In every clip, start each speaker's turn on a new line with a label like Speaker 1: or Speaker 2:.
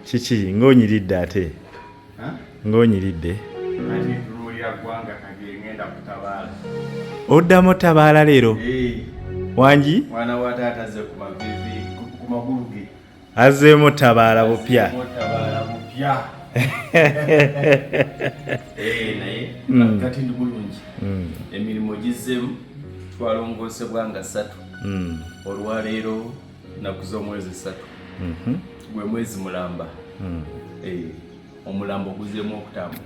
Speaker 1: Kiki ng'onyiridde ate? Ng'onyiridde? Oddamu Tabaala leero? Wangi?
Speaker 2: Mwana wa Taata azze ku mavivi ku magulu ge.
Speaker 1: Azzeemu Tabaala bupya.
Speaker 2: Naye kati ndi bulungi. Emirimu gizzeemu twalongoosebwa nga 3. Olwaleero nakuza omwezi 3. Gwe mwezi mulamba. Omulambo guzeemu okutambula.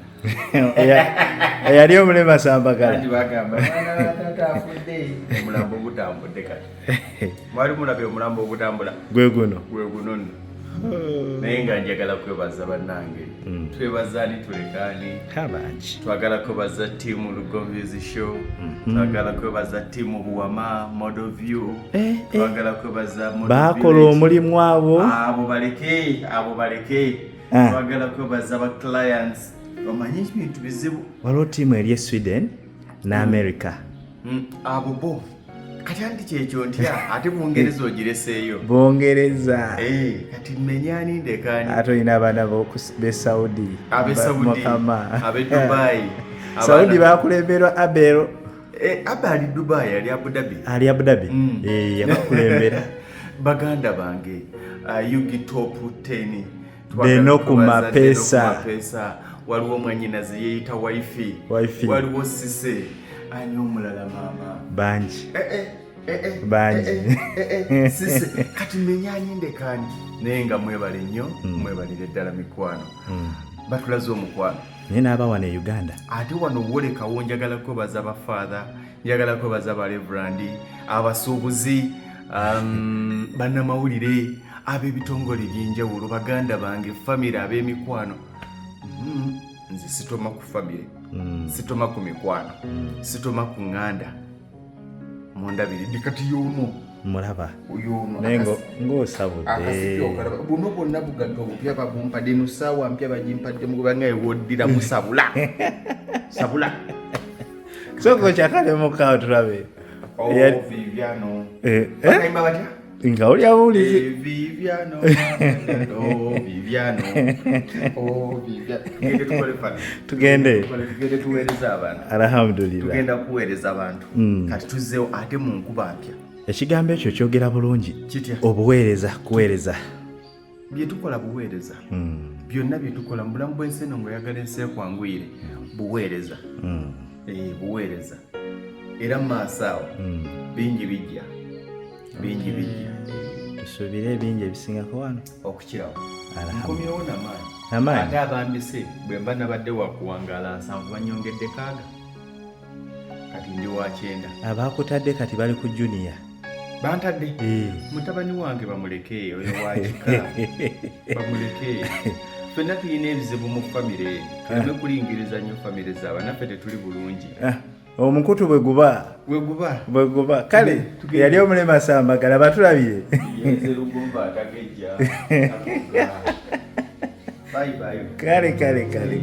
Speaker 1: Eyali omulema Sambagala.
Speaker 2: Kandi bagamba mwana wa Taata afudde. Omulambo gutambudde kati. Mwali mulabye omulambo ogutambula?
Speaker 1: Gwe guno.
Speaker 2: Gwe guno nno. Naye nga njagala kwebaza bannange. Twebaza ani tulekaani.
Speaker 1: Abangi.
Speaker 2: Twagala kwebaza ttiimu Lugonvizi Show. Twagala kwebaza ttiimu Buwama Model View. Twagala kwebaza Model View.
Speaker 1: Baakola omulimu abo.
Speaker 2: Abo baleke. Twagala kwebaza ba clients. Omanyi ebintu bizibu.
Speaker 1: Waliwo ttiimu eri e Sweden n'America.
Speaker 2: Abo bo. Kati andi kyekyo ntya ate Bungereza ogireseeyo.
Speaker 1: Bungereza.
Speaker 2: Kati menyani ndekaani.
Speaker 1: Ate olina abaana b'e Saudi.
Speaker 2: Ab'e Saudi. Ab'e Dubai.
Speaker 1: Saudi baakulemberwa Abel.
Speaker 2: Abel ali Dubai, ali Abu Dhabi.
Speaker 1: Ali Abu Dhabi? Yabakulembera.
Speaker 2: Baganda bange. Yugi top 10.
Speaker 1: Deno ku mapesa.
Speaker 2: Waliwo mwanyinaze yeeyita wifi. Waliwo Sise. Ani omulala mama.
Speaker 1: Bangi.
Speaker 2: Sise kati menyani ndekaani. Naye nga mwebale nnyo, mwebalire ddala mikwano. Batulaze omukwano.
Speaker 1: Naye n'aba wano e Uganda.
Speaker 2: Ate wano wolekawo njagala kwebaza abafaatha, njagala kwebaza abareverandi, abasuubuzi, bannamawulire, ab'ebitongole by'enjawulo, baganda bange, famire, ab'emikwano. Nze sitoma ku famire, sitoma ku mikwano, sitoma ku ŋŋanda. Mundabire dikati y'ono.
Speaker 1: Mulaba.
Speaker 2: Y'ono.
Speaker 1: Naye ng'osabudde.
Speaker 2: Buno bwonna bugatto bupya babumpadde no ssaawa mpya bagimpadde mu kubanga ewoddira musabula. Sabula.
Speaker 1: Soko kyakalemu kawo tulabe.
Speaker 2: Viviano.
Speaker 1: Bakayimba batya? Nga oli abuulizi.
Speaker 2: Viviano. Viviano. Tugende tuweereza abantu.
Speaker 1: Alhamdulillah.
Speaker 2: Tugenda kuweereza abantu. Kati tuzzeewo ate mu nkuba mpya.
Speaker 1: Ekigambo ekyo kyogera bulungi.
Speaker 2: Kitya?
Speaker 1: Obuweereza, kuweereza.
Speaker 2: Bye tukola buweereza. Byonna bye tukola mu bulamu bw'ensi eno ng'oyagala ensi ekwanguyire. Buweereza. Buweereza. Era mu maaso awo bingi bijja.
Speaker 1: Tusuubire ebingi ebisingako wano.
Speaker 2: Okukirawo. Nkomyewo n'amaanyi.
Speaker 1: Amaanyi.
Speaker 2: Ate abambise bwe mba nabadde wakuwangaala 7 banyongedde 6. Kati ndi wa 9.
Speaker 1: Abaakutadde kati bali ku junior.
Speaker 2: Bantadde? Mutabani wange bamuleke oyo wakika. Bamuleke. Ffenna tulina ebizibu mu famire. Tuleme kulingiriza nnyo famire zaabwe. Naffe tetuli bulungi.
Speaker 1: Omukutu bwe guba. Kale yali omulema Sambagala batulabire.
Speaker 2: Yenze Lugomba atagejja. Bye.
Speaker 1: Kale.